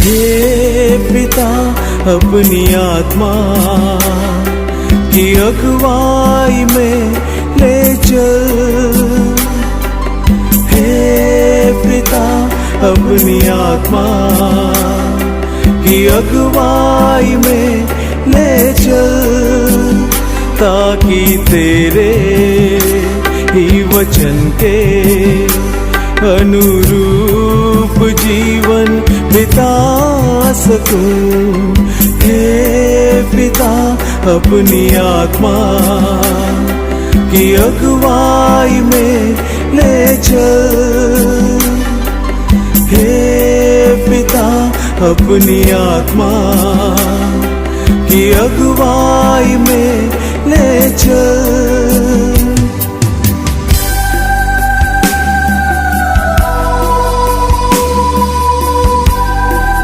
हे पिता अपनी आत्मा की अगुवाई में ले चल। हे पिता अपनी आत्मा की अगुवाई में ले चल, ताकि तेरे ही वचन के अनुरूप जीवन बिता सकूं। हे पिता अपनी आत्मा की अगुवाई में ले चल। हे पिता अपनी आत्मा की अगुवाई में ले चल।